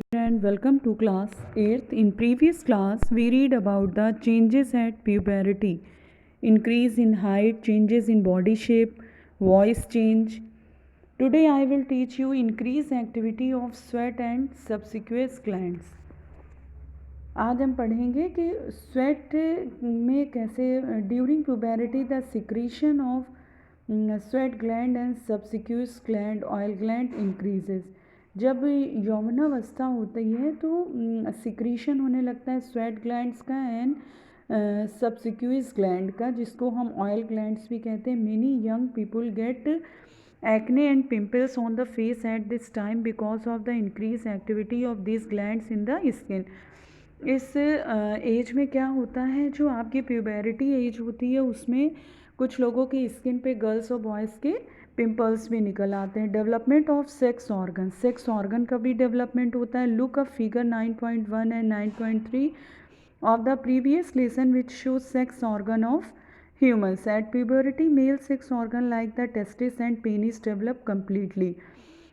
And welcome to class 8th. In previous class, we read about the changes at puberty, increase in height, changes in body shape, voice change. Today I will teach you increase activity of sweat and subsequent glands. आज हम पढ़ेंगे कि sweat में कैसे during puberty the secretion of sweat gland and sebaceous gland oil gland increases. जब यौवनावस्था होती है तो सिक्रीशन होने लगता है स्वेट ग्लैंड्स का एंड सब्सिक्यूस ग्लैंड का, जिसको हम ऑयल ग्लैंड्स भी कहते हैं। Many young people get acne and pimples on the face at this time because of the increased activity of these glands in the skin. इस as में क्या होता है, जो आपकी प्यूबरिटी एज होती है उसमें कुछ लोगों की स्किन पे, गर्ल्स और बॉयज़ के पिंपल्स भी निकल आते हैं। डेवलपमेंट ऑफ सेक्स ऑर्गन का भी डेवलपमेंट होता है। Look up figure 9.1 and 9.3 of the previous lesson which shows sex organ of humans. At puberty, male sex organ like the testis and penis develop completely.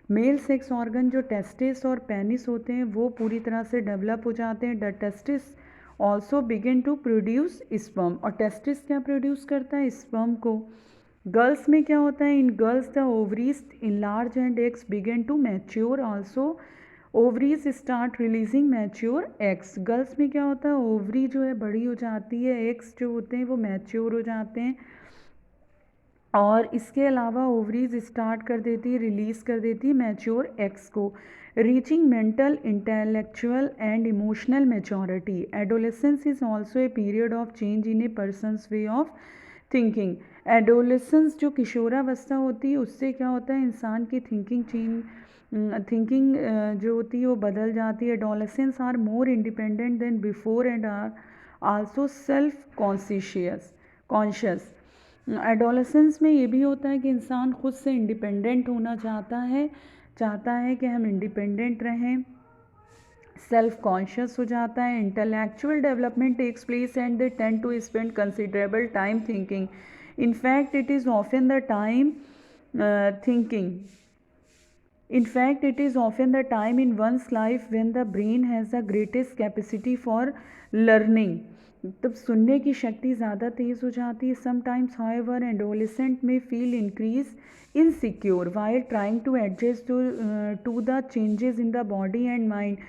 Male sex organ जो testis और penis होते हैं वो पूरी तरह से develop हो जाते हैं। The testis also begin to produce sperm, और टेस्टिस क्या प्रोड्यूस करता है? स्पर्म को। गर्ल्स में क्या होता है? In girls the ovaries enlarge and eggs begin to mature also. Ovaries start releasing mature eggs. Girls में क्या होता है? ओवरी जो है बड़ी हो जाती है, एग्स जो होते हैं वो मैच्योर हो जाते हैं, और इसके अलावा ओवरीज स्टार्ट कर देती है, रिलीज़ कर देती है मैच्योर एग्स को। Reaching mental, intellectual and emotional maturity. Adolescence is also a period of change in A persons way of thinking. Adolescence जो किशोरावस्था होती है उससे क्या होता है? इंसान की थिंकिंग जो होती है वो बदल जाती है। Adolescence are more independent than before and are also self conscious. Adolescence में ये भी होता है कि इंसान खुद से इंडिपेंडेंट होना चाहता है कि हम इंडिपेंडेंट रहें, सेल्फ कॉन्शियस हो जाता है। Intellectual development takes place and they tend to spend considerable time thinking. In fact, it is often the time thinking. In fact, it is often the time in one's life when the brain has the greatest capacity for learning. तब सुनने की शक्ति ज़्यादा तेज़ हो जाती है। Sometimes, however, adolescent may feel increased insecure while trying to adjust to the changes in the body and mind.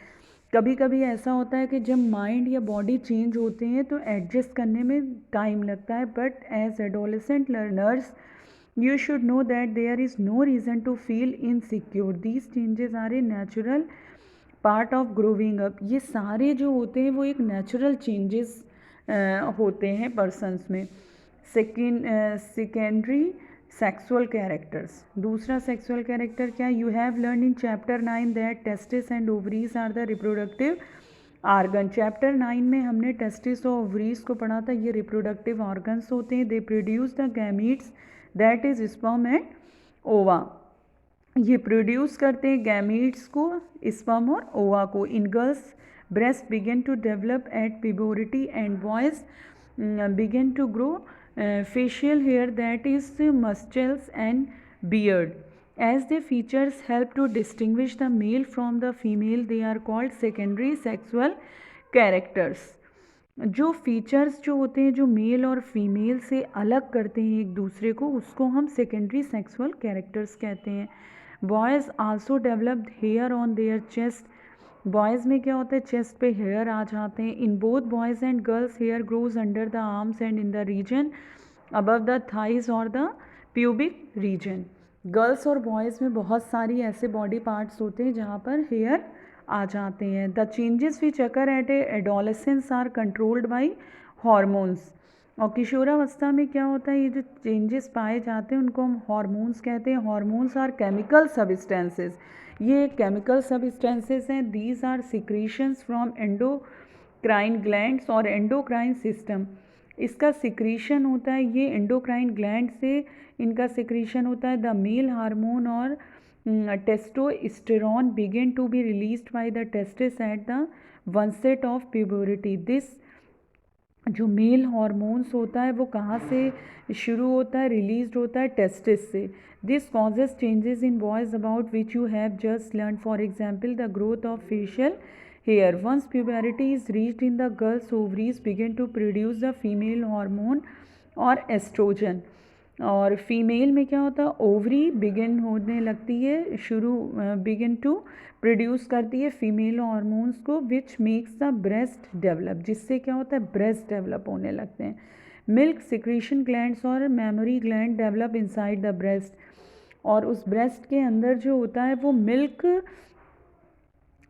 कभी कभी ऐसा होता है कि जब माइंड या बॉडी चेंज होते हैं तो एडजस्ट करने में टाइम लगता है। But as adolescent learners you should know that there is no reason to feel insecure. These changes are a natural part of growing up. ये सारे जो होते हैं वो एक नेचुरल चेंजेस होते हैं पर्सनस में। Secondary sexual characters. दूसरा सेक्सुअल कैरेक्टर क्या? You have learn in chapter 9 that testis and ovaries are the reproductive organ. Chapter 9 में हमने टेस्टिस और ओवरीज को पढ़ा था। ये रिप्रोडक्टिव ऑर्गन्स होते हैं। They produce the gametes that is sperm and ओवा। ये प्रोड्यूस करते हैं गैमीट्स को, स्पर्म और ओवा को। In girls breast begin to develop at puberty and boys begin to grow facial hair, that is muscles and beard. As their features help to distinguish the male from the female, they are called secondary sexual characters. जो features जो होते हैं जो mail और female से अलग करते हैं एक दूसरे को, उसको हम सेकेंडरी सेक्सुअल कैरेक्टर्स कहते हैं। Boys also developed hair on their chest. Boys में क्या होता है? चेस्ट पे हेयर आ जाते हैं। In both boys and girls hair grows under the arms and in the region above the thighs और द प्यूबिक रीजन। गर्ल्स और बॉयज़ में बहुत सारी ऐसे बॉडी पार्ट्स होते हैं जहाँ पर हेयर आ जाते हैं। The changes which occur at adolescence are controlled by hormones. और किशोरावस्था में क्या होता है? ये जो चेंजेस पाए जाते हैं उनको हम हॉर्मोन्स कहते हैं। Hormones are chemical substances. ये केमिकल सब्सटेंसेस हैं। These are secretions from endocrine glands और एंडोक्राइन सिस्टम। इसका सिक्रीशन होता है, ये एंडोक्राइन ग्लैंड से इनका सिक्रीशन होता है। द मेल हार्मोन और testosterone begin to be released by the testis at the onset of puberty. This जो मेल हार्मोन्स होता है वो कहाँ से शुरू होता है, रिलीज होता है टेस्टिस से. This causes changes in boys about which you have just learn. For example the growth of facial hair. Once puberty is reached in the girls ovaries begin to produce the female hormone और oestrogen. और female में क्या होता है, ovary begin होने लगती है, शुरू बिगिन टू प्रोड्यूस करती है फीमेल हार्मोन्स को which makes the breast develop, जिससे क्या होता है ब्रेस्ट डेवलप होने लगते हैं. मिल्क सिक्रीशन ग्लैंड्स और memory gland develop inside the breast. और उस ब्रेस्ट के अंदर जो होता है वो मिल्क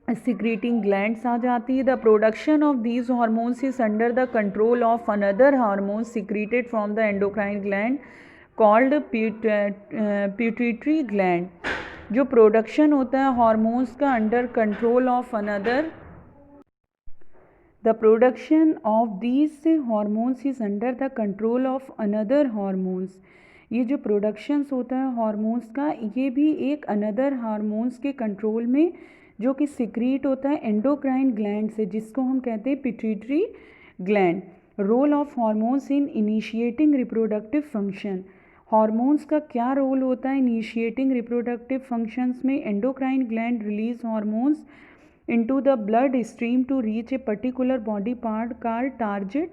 secreting glands आ जाती है. The production of these hormones is under the control of another hormone secreted from the endocrine gland called pituitary gland. जो प्रोडक्शन होता है हार्मोन्स का under control of another, the production of these hormones is under the control of another hormones. ये जो productions होता है hormones का, ये भी एक अनदर हार्मोन्स के कंट्रोल में जो कि सिक्रीट होता है एंडोक्राइन ग्लैंड से, जिसको हम कहते हैं pituitary gland. Role of hormones in initiating reproductive function. Hormones का क्या रोल होता है इनिशिएटिंग रिप्रोडक्टिव फंक्शंस में. Endocrine gland release hormones into the blood stream to reach a particular body part called target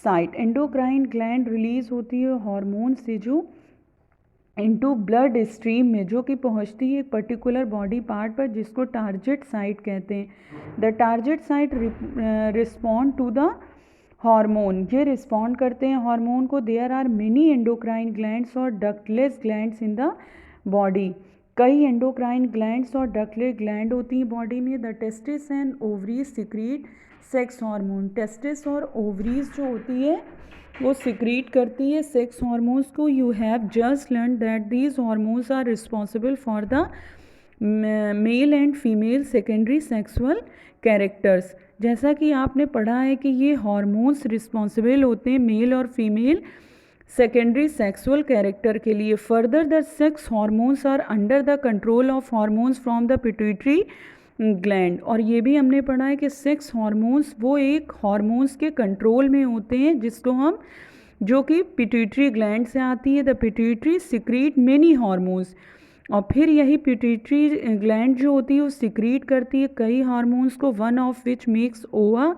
site. Endocrine gland release होती है hormone से जो into blood stream में, जो कि पहुंचती है एक पर्टिकुलर बॉडी पार्ट पर जिसको टारगेट साइट कहते हैं. The target site respond to the hormone. ये रिस्पॉन्ड करते हैं हार्मोन को. There are many endocrine glands और ductless glands in the body. कई एंडोक्राइन ग्लैंड्स और डक्टलेस ग्लैंड होती हैं बॉडी में. The testis and ovaries secrete sex hormone. Testis और ओवरीज जो होती है वो सिक्रीट करती है सेक्स हार्मोन्स को. You have just learn that these hormones are responsible for the male and female secondary sexual characters. जैसा कि आपने पढ़ा है कि ये हार्मोन्स रिस्पॉन्सिबल होते हैं मेल और फीमेल सेकेंडरी सेक्सुअल कैरेक्टर के लिए. Further the sex hormones are under the control of hormones from the pituitary gland. और ये भी हमने पढ़ा है कि सेक्स हार्मोन्स वो एक हार्मोन्स के कंट्रोल में होते हैं जिसको हम, जो कि पिट्यूटरी ग्लैंड से आती है. The pituitary secrete many hormones. और फिर यही पिट्यूटरी ग्लैंड जो होती है वो सिक्रीट करती है कई हार्मोन्स को. वन ऑफ विच मेक्स ओवा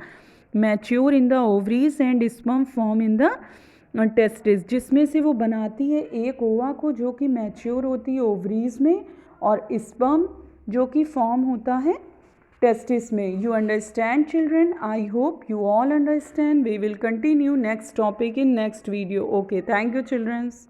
mature in the ovaries and sperm form in the testis. जिसमें से वो बनाती है एक ओवा को जो कि मैच्योर होती है ओवरीज में, और स्पर्म जो कि फॉर्म होता है टेस्टिस में. You understand children? I hope you all understand. We will continue next topic in next video. Okay, thank you children's.